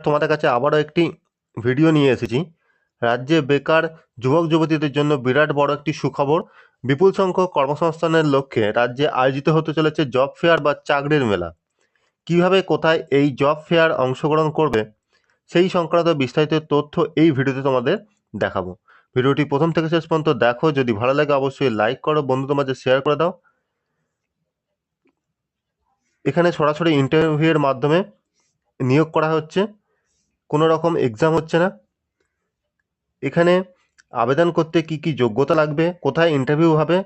তোমাদের কাছে আবারও একটি ভিডিও নিয়ে এসেছি। রাজ্যে বেকার যুবক যুবতীদের জন্য বিরাট বড় একটি সুখবর। বিপুল সংখ্যক কর্মসংস্থানের লক্ষ্যে রাজ্যে আয়োজিত হতে চলেছে জব ফেয়ার বা চাকরির মেলা। কিভাবে কোথায় এই জব ফেয়ার অংশগ্রহণ করবে সেই সংক্রান্ত বিস্তারিত তথ্য এই ভিডিওতে তোমাদের দেখাবো। ভিডিওটি প্রথম থেকে শেষ পর্যন্ত দেখো। যদি ভালো লাগে অবশ্যই লাইক করো, বন্ধুদের মাঝে শেয়ার করে দাও। এখানে সরাসরি ইন্টারভিউয়ের মাধ্যমে নিয়োগ করা হচ্ছে, কোনো রকম এক্সাম হচ্ছে না। এখানে আবেদন করতে কি কি যোগ্যতা লাগবে, কোথায় ইন্টারভিউ হবে,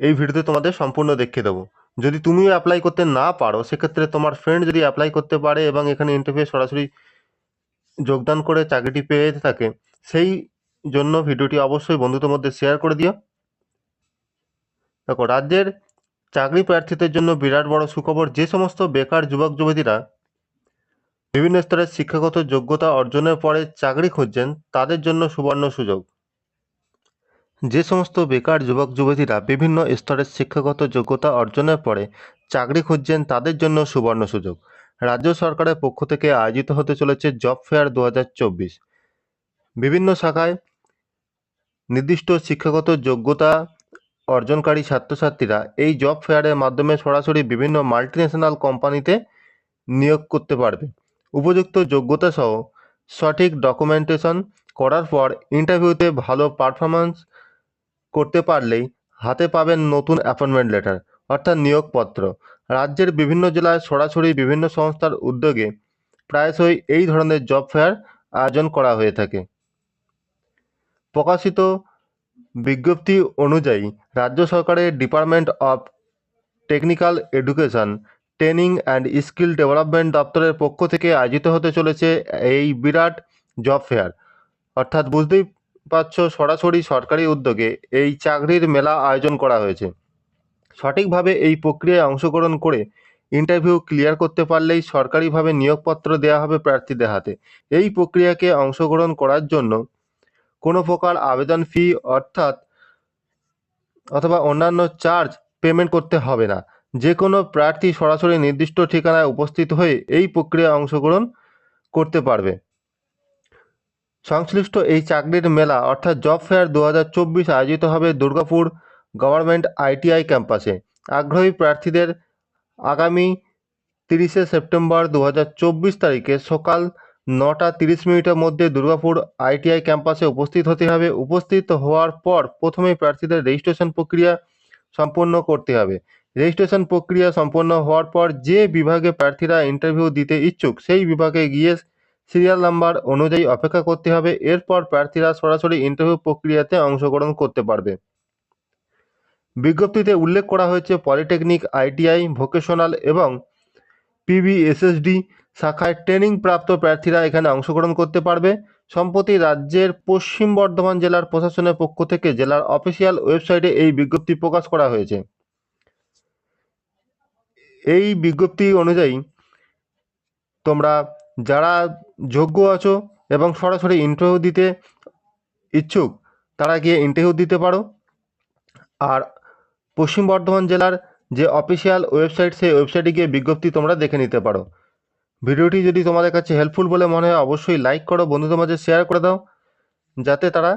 এই ভিডিওতে তোমাদের সম্পূর্ণ দেখিয়ে দেবো। যদি তুমিও অ্যাপ্লাই করতে না পারো, সেক্ষেত্রে তোমার ফ্রেন্ড যদি অ্যাপ্লাই করতে পারে এবং এখানে ইন্টারভিউ সরাসরি যোগদান করে চাকরিটি পেয়ে থাকে, সেই জন্য ভিডিওটি অবশ্যই বন্ধুদের মধ্যে শেয়ার করে দিও। দেখো, রাজ্যের চাকরি প্রার্থীদের জন্য বিরাট বড় সুখবর। যে সমস্ত বেকার যুবক যুবতীরা বিভিন্ন স্তরের শিক্ষাগত যোগ্যতা অর্জনের পরে চাকরি খুঁজছেন, তাদের জন্য সুবর্ণ সুযোগ। যে সমস্ত বেকার যুবক যুবতীরা বিভিন্ন স্তরের শিক্ষাগত যোগ্যতা অর্জনের পরে চাকরি খুঁজছেন, তাদের জন্য সুবর্ণ সুযোগ। রাজ্য সরকারের পক্ষ থেকে আয়োজিত হতে চলেছে জব ফেয়ার 2024। বিভিন্ন শাখায় নির্দিষ্ট শিক্ষাগত যোগ্যতা অর্জনকারী ছাত্রছাত্রীরা এই জব ফেয়ারের মাধ্যমে সরাসরি বিভিন্ন মাল্টিন্যাশনাল কোম্পানিতে নিয়োগ করতে পারবে। উপযুক্ত যোগ্যতা সহ সঠিক ডকুমেন্টেশন করার পর ইন্টারভিউতে ভালো পারফরম্যান্স করতে পারলেই হাতে পাবেন নতুন অ্যাপয়েন্টমেন্ট লেটার, অর্থাৎ নিয়োগপত্র। রাজ্যের বিভিন্ন জেলায় সরাসরি বিভিন্ন সংস্থার উদ্যোগে প্রায়শই এই ধরনের জব ফেয়ার আয়োজন করা হয়ে থাকে। প্রকাশিত বিজ্ঞপ্তি অনুযায়ী রাজ্য সরকারের department of technical education, training and skill development দপ্তরের পক্ষ থেকে আয়োজিত হতে চলেছে এই বিরাট জব ফেয়ার। অর্থাৎ বুঝতেই পারছো, সরাসরি সরকারি উদ্যোগে এই চাকরির মেলা আয়োজন করা হয়েছে। সঠিকভাবে এই প্রক্রিয়ায় অংশগ্রহণ করে ইন্টারভিউ ক্লিয়ার করতে পারলেই সরকারিভাবে নিয়োগপত্র দেওয়া হবে প্রার্থীদের হাতে। এই প্রক্রিয়াকে অংশগ্রহণ করার জন্য কোনো প্রকার আবেদন ফি অথবা অন্যান্য চার্জ পেমেন্ট করতে হবে না। যে কোনো প্রার্থী সরাসরি নির্দিষ্ট ঠিকানায় উপস্থিত হয়ে এই প্রক্রিয়ায় অংশগ্রহণ করতে পারবে। সংশ্লিষ্ট এই চাকরির মেলা অর্থাৎ জব ফেয়ার 2024 আয়োজিত হবে দুর্গাপুর গভর্নমেন্ট ITI ক্যাম্পাসে। আগ্রহী প্রার্থীদের আগামী 30শে সেপ্টেম্বর 2024 তারিখে সকাল 9:30 মধ্যে দুর্গাপুর ITI ক্যাম্পাসে উপস্থিত হতে হবে। উপস্থিত হওয়ার পর প্রথমেই প্রার্থীদের রেজিস্ট্রেশন প্রক্রিয়া সম্পন্ন করতে হবে। রেজিস্ট্রেশন প্রক্রিয়া সম্পন্ন হওয়ার পর যে বিভাগে প্রার্থীরা ইন্টারভিউ দিতে ইচ্ছুক, সেই বিভাগে গিয়ে সিরিয়াল নাম্বার অনুযায়ী অপেক্ষা করতে হবে। এরপর প্রার্থীরা সরাসরি ইন্টারভিউ প্রক্রিয়াতে অংশগ্রহণ করতে পারবে। বিজ্ঞপ্তিতে উল্লেখ করা হয়েছে, পলিটেকনিক, ITI, ভোকেশনাল এবং PBSSD শাখায় ট্রেনিং প্রাপ্ত প্রার্থীরা এখানে অংশগ্রহণ করতে পারবে। সম্প্রতি রাজ্যের পশ্চিম বর্ধমান জেলার প্রশাসনের পক্ষ থেকে জেলার অফিসিয়াল ওয়েবসাইটে এই বিজ্ঞপ্তি প্রকাশ করা হয়েছে। এই বিজ্ঞপ্তি অনুযায়ী তোমরা যারা যোগ্য আছো এবং সরাসরি ইন্টারভিউ দিতে ইচ্ছুক, তারা গিয়ে ইন্টারভিউ দিতে পারো। আর পশ্চিম বর্ধমান জেলার যে অফিসিয়াল ওয়েবসাইট, সেই ওয়েবসাইটে গিয়ে বিজ্ঞপ্তি তোমরা দেখে নিতে পারো। ভিডিওটি যদি তোমাদের কাছে হেল্পফুল বলে মনে হয়, অবশ্যই লাইক করো, বন্ধুদের মাঝে শেয়ার করে দাও, যাতে তারা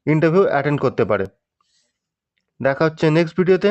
ইন্টারভিউ অ্যাটেন্ড করতে পারে। দেখা হচ্ছে নেক্সট ভিডিওতে।